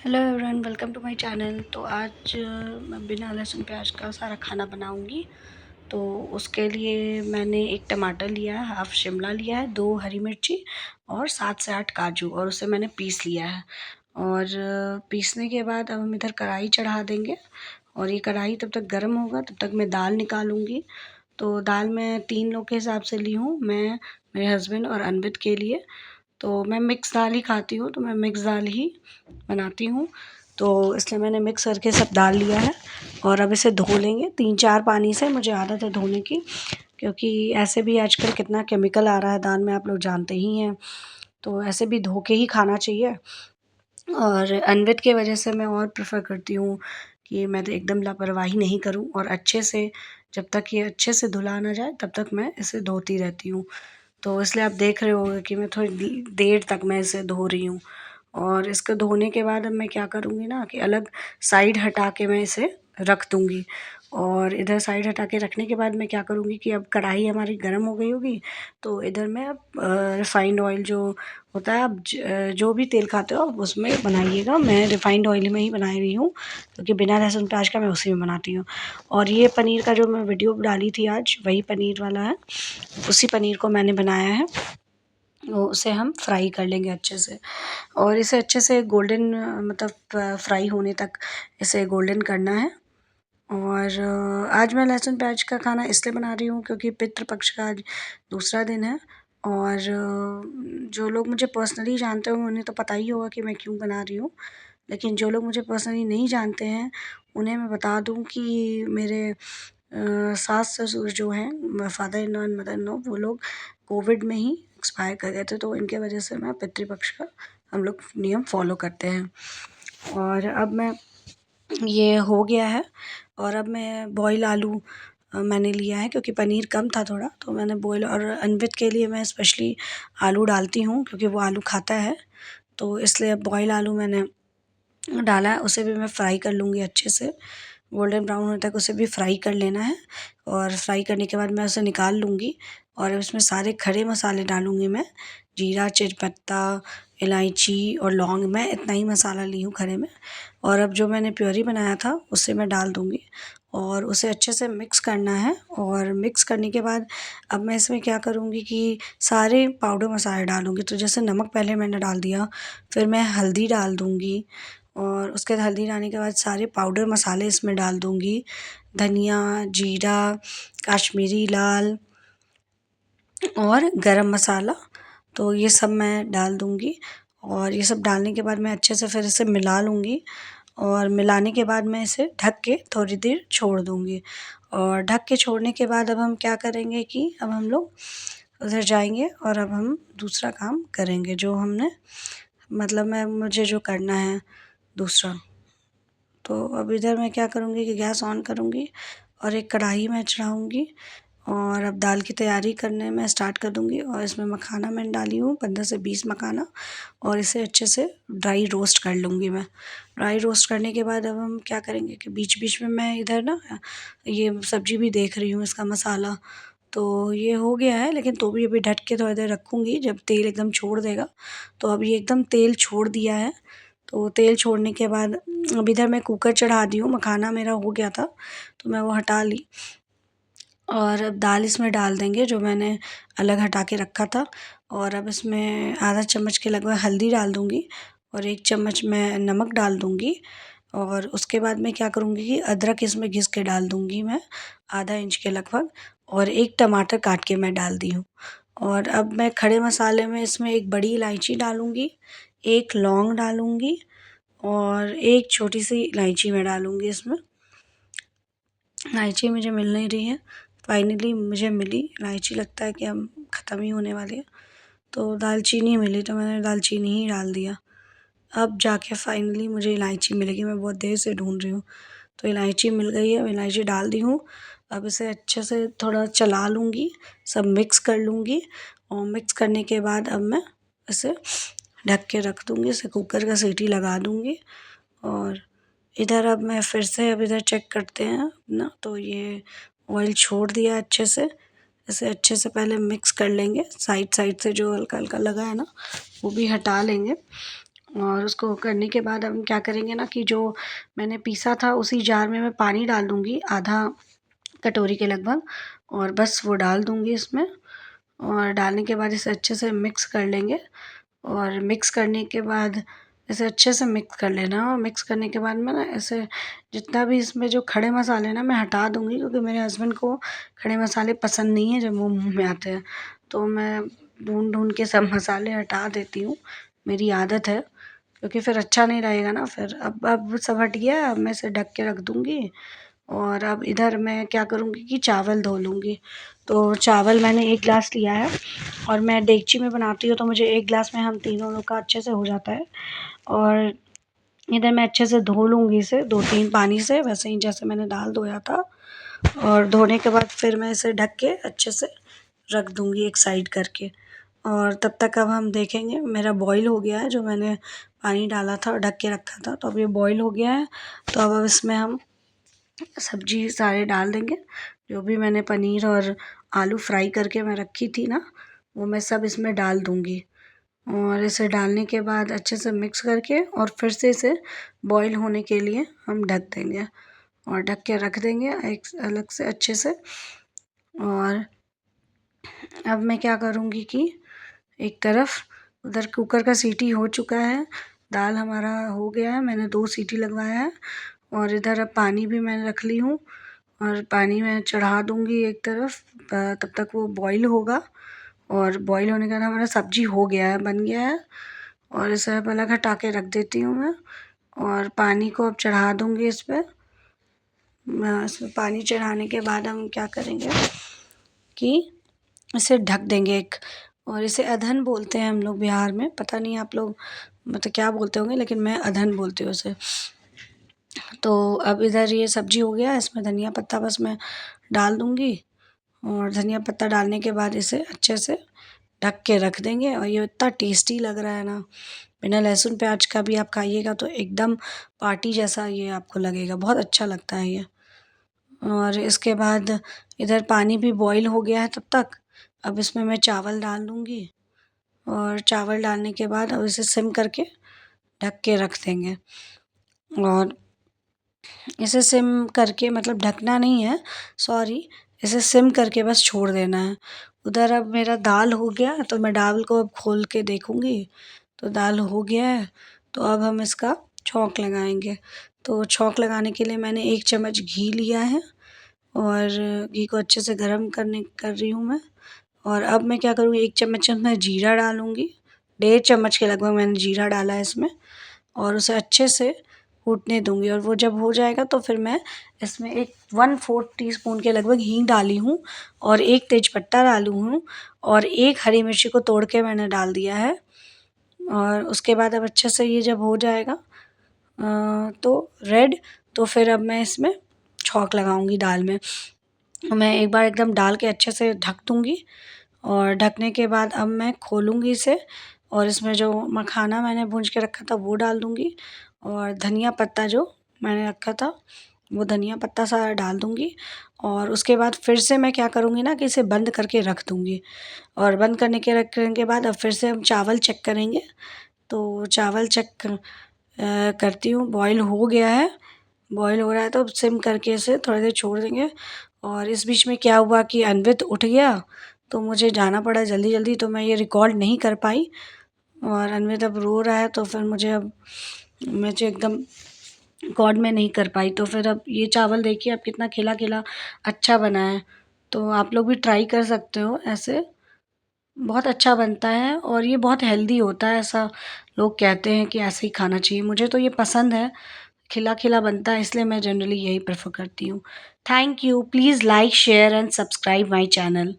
Hello everyone, welcome to my channel. तो आज मैं बिना लहसुन प्याज का सारा खाना बनाऊंगी। तो उसके लिए मैंने एक टमाटर लिया है, हाफ शिमला लिया है, 2 हरी मिर्ची और 7 से 8 काजू, और उसे मैंने पीस लिया है। और पीसने के बाद अब हम इधर कढ़ाई चढ़ा देंगे, और ये कढ़ाई तब तक गर्म होगा, तब तक मैं दाल निकालूंगी। तो दाल मैं 3 लोग के हिसाब से ली हूँ, मैं, मेरे हस्बैंड और अनवित के लिए। तो मैं मिक्स दाल ही खाती हूँ, तो मैं मिक्स दाल ही बनाती हूँ। तो इसलिए मैंने मिक्स करके सब डाल लिया है, और अब इसे धो लेंगे 3-4 पानी से। मुझे आदत है धोने की, क्योंकि ऐसे भी आजकल कितना केमिकल आ रहा है दाल में, आप लोग जानते ही हैं। तो ऐसे भी धो के ही खाना चाहिए। और अनवित के वजह से मैं और प्रेफर करती हूँ कि मैं तो एकदम लापरवाही नहीं करूँ, और अच्छे से, जब तक ये अच्छे से धुला ना जाए तब तक मैं इसे धोती रहती हूँ। तो इसलिए आप देख रहे होंगे कि मैं थोड़ी देर तक मैं इसे धो रही हूँ। और इसको धोने के बाद अब मैं क्या करूँगी ना, कि अलग साइड हटा के मैं इसे रख दूँगी। और इधर साइड हटा के रखने के बाद मैं क्या करूँगी कि अब कढ़ाई हमारी गर्म हो गई होगी, तो इधर मैं अब रिफ़ाइंड ऑयल जो होता है, आप जो भी तेल खाते हो आप उसमें बनाइएगा। मैं रिफ़ाइंड ऑयल में ही बना रही हूँ, क्योंकि बिना लहसुन प्याज का मैं उसी में बनाती हूँ। और ये पनीर का जो मैं वीडियो डाली थी आज, वही पनीर वाला है, उसी पनीर को मैंने बनाया है। वो उसे हम फ्राई कर लेंगे अच्छे से, और इसे अच्छे से गोल्डन, मतलब फ्राई होने तक इसे गोल्डन करना है। और आज मैं लहसुन प्याज का खाना इसलिए बना रही हूँ क्योंकि पितृपक्ष का आज दूसरा दिन है। और जो लोग मुझे पर्सनली जानते होंगे उन्हें तो पता ही होगा कि मैं क्यों बना रही हूँ। लेकिन जो लोग मुझे पर्सनली नहीं जानते हैं, उन्हें मैं बता दूँ कि मेरे सास ससुर जो हैं, father in law and mother in law, वो लोग कोविड में ही एक्सपायर कर गए थे। तो इनके वजह से मैं पितृपक्ष का हम लोग नियम फॉलो करते हैं। और अब मैं, ये हो गया है, और अब मैं बॉयल आलू मैंने लिया है, क्योंकि पनीर कम था थोड़ा, तो मैंने बॉयल, और अनवित के लिए मैं स्पेशली आलू डालती हूँ क्योंकि वो आलू खाता है। तो इसलिए अब बॉयल आलू मैंने डाला है, उसे भी मैं फ्राई कर लूँगी अच्छे से, गोल्डन ब्राउन होने तक उसे भी फ्राई कर लेना है। और फ्राई करने के बाद मैं उसे निकाल लूँगी, और उसमें सारे खड़े मसाले डालूँगी मैं, जीरा, तेजपत्ता, इलायची और लौंग, मैं इतना ही मसाला ली हूँ खड़े में। और अब जो मैंने प्योरी बनाया था उसे मैं डाल दूँगी, और उसे अच्छे से मिक्स करना है। और मिक्स करने के बाद अब मैं इसमें क्या करूँगी कि सारे पाउडर मसाले डालूँगी। तो जैसे नमक पहले मैंने डाल दिया, फिर मैं हल्दी डाल दूँगी, और उसके बाद हल्दी डालने के बाद सारे पाउडर मसाले इसमें डाल दूँगी, धनिया, जीरा, कश्मीरी लाल और गरम मसाला। तो ये सब मैं डाल दूँगी, और ये सब डालने के बाद मैं अच्छे से फिर इसे मिला लूँगी। और मिलाने के बाद मैं इसे ढक के थोड़ी देर छोड़ दूँगी। और ढक के छोड़ने के बाद अब हम क्या करेंगे कि अब हम लोग उधर जाएँगे, और अब हम दूसरा काम करेंगे जो हमने, मतलब मुझे जो करना है दूसरा। तो अब इधर मैं क्या करूँगी कि गैस ऑन करूँगी, और एक कढ़ाई मैं चढ़ाऊँगी, और अब दाल की तैयारी करने में स्टार्ट कर दूँगी। और इसमें मखाना मैंने डाली हूँ 15 से 20 मखाना, और इसे अच्छे से ड्राई रोस्ट कर लूँगी मैं। ड्राई रोस्ट करने के बाद अब हम क्या करेंगे कि बीच बीच में मैं इधर ना ये सब्ज़ी भी देख रही हूँ, इसका मसाला तो ये हो गया है, लेकिन तो भी अभी ढक के थोड़ी देर रखूँगी। जब तेल एकदम छोड़ देगा, तो अभी एकदम तेल छोड़ दिया है। तो तेल छोड़ने के बाद अब इधर मैं कुकर चढ़ा दी हूँ, मखाना मेरा हो गया था तो मैं वो हटा ली। और अब दाल इसमें डाल देंगे जो मैंने अलग हटा के रखा था। और अब इसमें आधा चम्मच के लगभग हल्दी डाल दूँगी, और 1 चम्मच मैं नमक डाल दूँगी। और उसके बाद मैं क्या करूँगी कि अदरक इसमें घिस के डाल दूँगी मैं, आधा इंच के लगभग, और 1 टमाटर काट के मैं डाल दी हूँ। और अब मैं खड़े मसाले में इसमें 1 बड़ी इलायची डालूँगी, 1 लौंग डालूँगी, और 1 छोटी-सी इलायची मैं डालूँगी इसमें। इलायची मुझे मिल नहीं रही है, फाइनली मुझे मिली इलायची, लगता है कि अब ख़त्म ही होने वाली है। तो दालचीनी मिली, तो मैंने दालचीनी ही डाल दिया। अब जाके फाइनली मुझे इलायची मिलेगी, मैं बहुत देर से ढूँढ रही हूँ। तो इलायची मिल गई है, इलायची डाल दी हूँ। अब इसे अच्छे से थोड़ा चला लूँगी, सब मिक्स कर लूँगी, और मिक्स करने के बाद अब मैं इसे ढक के रख दूँगी, इसे कुकर का सीटी लगा दूँगी। और इधर अब मैं फिर से अब इधर चेक करते हैं अपना, तो ये ऑयल छोड़ दिया अच्छे से। इसे अच्छे से पहले मिक्स कर लेंगे, साइड साइड से जो हल्का-हल्का लगा है ना, वो भी हटा लेंगे। और उसको करने के बाद हम क्या करेंगे ना कि जो मैंने पीसा था उसी जार में मैं पानी डाल दूँगी, आधा कटोरी के लगभग, और बस वो डाल दूँगी इसमें। और डालने के बाद इसे अच्छे से मिक्स कर लेंगे। और मिक्स करने के बाद इसे अच्छे से मिक्स कर लेना। और मिक्स करने के बाद में ना ऐसे जितना भी इसमें जो खड़े मसाले हैं ना मैं हटा दूँगी, क्योंकि मेरे हस्बैंड को खड़े मसाले पसंद नहीं है जब वो मुँह में आते हैं। तो मैं ढूँढ के सब मसाले हटा देती हूँ, मेरी आदत है, क्योंकि फिर अच्छा नहीं रहेगा ना फिर। अब सब हट गया, अब मैं इसे ढक के रख दूँगी। और अब इधर मैं क्या करूँगी कि चावल धो लूँगी। तो चावल मैंने 1 ग्लास लिया है, और मैं देगची में बनाती हूँ तो मुझे 1 ग्लास में हम तीनों लोग का अच्छे से हो जाता है। और इधर मैं अच्छे से धो लूँगी इसे 2-3 पानी से, वैसे ही जैसे मैंने दाल धोया था। और धोने के बाद फिर मैं इसे ढक के अच्छे से रख दूँगी एक साइड करके। और तब तक अब हम देखेंगे, मेरा बॉईल हो गया है, जो मैंने पानी डाला था और ढक के रखा था, तो अब ये बॉईल हो गया है। तो अब इसमें हम सब्ज़ी सारे डाल देंगे, जो भी मैंने पनीर और आलू फ्राई करके मैं रखी थी ना, वो मैं सब इसमें डाल दूँगी। और इसे डालने के बाद अच्छे से मिक्स करके और फिर से इसे बॉईल होने के लिए हम ढक देंगे, और ढक के रख देंगे एक अलग से अच्छे से। और अब मैं क्या करूँगी कि एक तरफ उधर कुकर का सीटी हो चुका है, दाल हमारा हो गया है, मैंने 2 सीटी लगवाया है। और इधर अब पानी भी मैं रख ली हूँ, और पानी मैं चढ़ा दूँगी एक तरफ, तब तक वो बॉईल होगा। और बॉईल होने के बाद हमारा सब्ज़ी हो गया है, बन गया है। और इसे अब अलग हटा के रख देती हूँ मैं, और पानी को अब चढ़ा दूँगी इस पे। इसमें पानी चढ़ाने के बाद हम क्या करेंगे कि इसे ढक देंगे एक। और इसे अधन बोलते हैं हम लोग बिहार में, पता नहीं आप लोग मतलब क्या बोलते होंगे, लेकिन मैं अधन बोलती हूँ उसे। तो अब इधर ये सब्ज़ी हो गया, इसमें धनिया पत्ता बस मैं डाल दूँगी। और धनिया पत्ता डालने के बाद इसे अच्छे से ढक के रख देंगे। और ये इतना टेस्टी लग रहा है ना, बिना लहसुन प्याज का भी आप खाइएगा तो एकदम पार्टी जैसा ये आपको लगेगा, बहुत अच्छा लगता है ये। और इसके बाद इधर पानी भी बॉईल हो गया है तब तक। अब इसमें मैं चावल डाल दूँगी, और चावल डालने के बाद अब इसे सिम करके ढक के रख देंगे। और इसे सिम करके मतलब ढकना नहीं है, सॉरी, इसे सिम करके बस छोड़ देना है। उधर अब मेरा दाल हो गया, तो मैं दाल को अब खोल के देखूँगी, तो दाल हो गया है। तो अब हम इसका छौंक लगाएँगे। तो छौंक लगाने के लिए मैंने 1 चम्मच घी लिया है, और घी को अच्छे से गरम कर रही हूँ मैं। और अब मैं क्या करूँगी, 1 चम्मच मैं जीरा डालूँगी, 1.5 चम्मच के लगभग मैंने जीरा डाला है इसमें। और उसे अच्छे से कूटने दूँगी, और वो जब हो जाएगा तो फिर मैं इसमें एक 1/4 टीस्पून के लगभग हींग डाली हूँ, और 1 तेज़पत्ता डाली हूँ, और 1 हरी मिर्ची को तोड़ के मैंने डाल दिया है। और उसके बाद अब अच्छे से ये जब हो जाएगा तो रेड, तो फिर अब मैं इसमें छौंक लगाऊँगी दाल में। मैं एक बार एकदम डाल के अच्छे से ढक दूँगी, और ढकने के बाद अब मैं खोलूँगी इसे, और इसमें जो मखाना मैंने भून के रखा था वो डाल दूँगी। और धनिया पत्ता जो मैंने रखा था वो धनिया पत्ता सारा डाल दूँगी। और उसके बाद फिर से मैं क्या करूँगी ना कि इसे बंद करके रख दूँगी। और बंद रखने के बाद अब फिर से हम चावल चेक करेंगे। तो चावल चेक करती हूँ, बॉईल हो गया है, बॉईल हो रहा है तो अब सिम करके इसे थोड़ी देर छोड़ देंगे। और इस बीच में क्या हुआ कि अन्वित उठ गया, तो मुझे जाना पड़ा जल्दी-जल्दी, तो मैं ये रिकॉर्ड नहीं कर पाई। और अन्वित अब रो रहा है, तो फिर मुझे एकदम रिकॉर्ड में नहीं कर पाई। तो फिर अब ये चावल देखिए अब कितना खिला-खिला अच्छा बना है। तो आप लोग भी ट्राई कर सकते हो ऐसे, बहुत अच्छा बनता है, और ये बहुत हेल्दी होता है, ऐसा लोग कहते हैं कि ऐसे ही खाना चाहिए। मुझे तो ये पसंद है, खिला-खिला बनता है, इसलिए मैं जनरली यही प्रेफ़र करती हूँ। Thank you, please like, share and subscribe my channel.